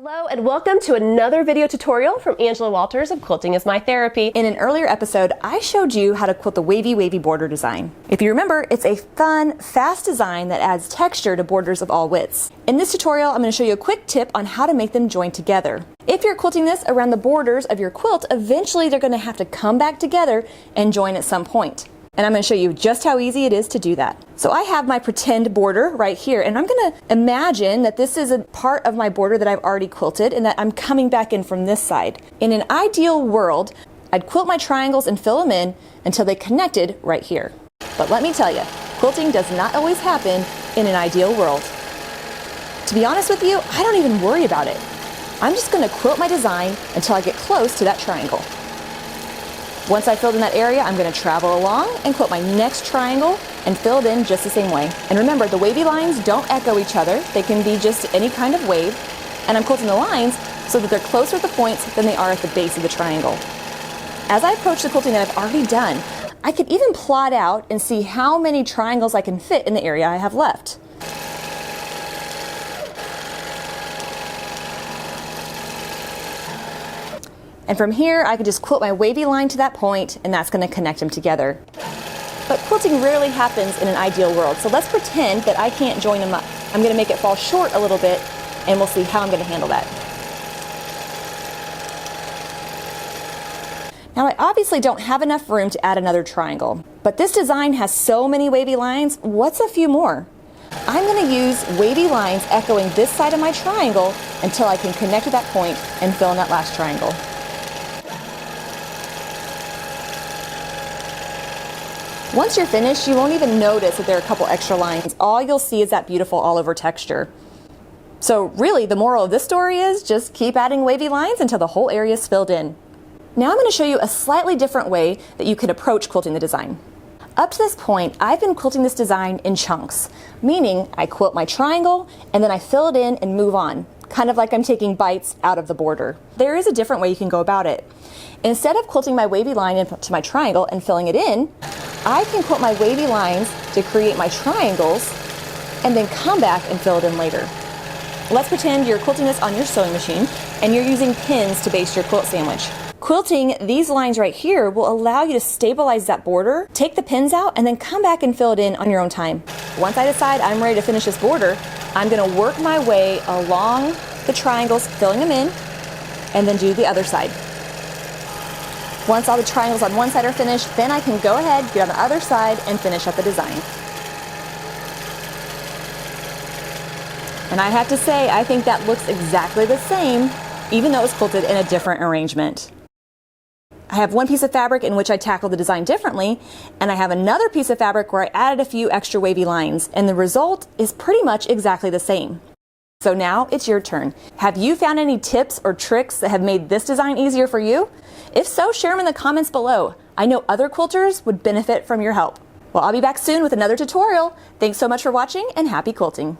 Hello and welcome to another video tutorial from Angela Walters of Quilting is My Therapy. In an earlier episode, I showed you how to quilt the wavy border design. If you remember, it's a fun, fast design that adds texture to borders of all widths. In this tutorial, I'm going to show you a quick tip on how to make them join together. If you're quilting this around the borders of your quilt, eventually they're going to have to come back together and join at some point. And I'm going to show you just how easy it is to do that. So I have my pretend border right here, and I'm going to imagine that this is a part of my border that I've already quilted and that I'm coming back in from this side. In an ideal world, I'd quilt my triangles and fill them in until they connected right here. But let me tell you, quilting does not always happen in an ideal world. To be honest with you, I don't even worry about it. I'm just going to quilt my design until I get close to that triangle. Once I filled in that area, I'm going to travel along and quilt my next triangle and fill it in just the same way. And remember, the wavy lines don't echo each other. They can be just any kind of wave. And I'm quilting the lines so that they're closer at the points than they are at the base of the triangle. As I approach the quilting that I've already done, I can even plot out and see how many triangles I can fit in the area I have left. And from here, I can just quilt my wavy line to that point, and that's going to connect them together. But quilting rarely happens in an ideal world, so let's pretend that I can't join them up. I'm going to make it fall short a little bit, and we'll see how I'm going to handle that. Now, I obviously don't have enough room to add another triangle, but this design has so many wavy lines, what's a few more? I'm going to use wavy lines echoing this side of my triangle until I can connect to that point and fill in that last triangle. Once you're finished, you won't even notice that there are a couple extra lines. All you'll see is that beautiful all over texture. So really, the moral of this story is just keep adding wavy lines until the whole area is filled in. Now I'm going to show you a slightly different way that you can approach quilting the design. Up to this point, I've been quilting this design in chunks, meaning I quilt my triangle and then I fill it in and move on, kind of like I'm taking bites out of the border. There is a different way you can go about it. Instead of quilting my wavy line into my triangle and filling it in, I can quilt my wavy lines to create my triangles and then come back and fill it in later. Let's pretend you're quilting this on your sewing machine and you're using pins to base your quilt sandwich. Quilting these lines right here will allow you to stabilize that border, take the pins out, and then come back and fill it in on your own time. Once I decide I'm ready to finish this border, I'm going to work my way along the triangles, filling them in, and then do the other side. Once all the triangles on one side are finished, then I can go ahead, get on the other side, and finish up the design. And I have to say, I think that looks exactly the same, even though it was quilted in a different arrangement. I have one piece of fabric in which I tackled the design differently, and I have another piece of fabric where I added a few extra wavy lines, and the result is pretty much exactly the same. So now it's your turn. Have you found any tips or tricks that have made this design easier for you? If so, share them in the comments below. I know other quilters would benefit from your help. Well, I'll be back soon with another tutorial. Thanks so much for watching and happy quilting.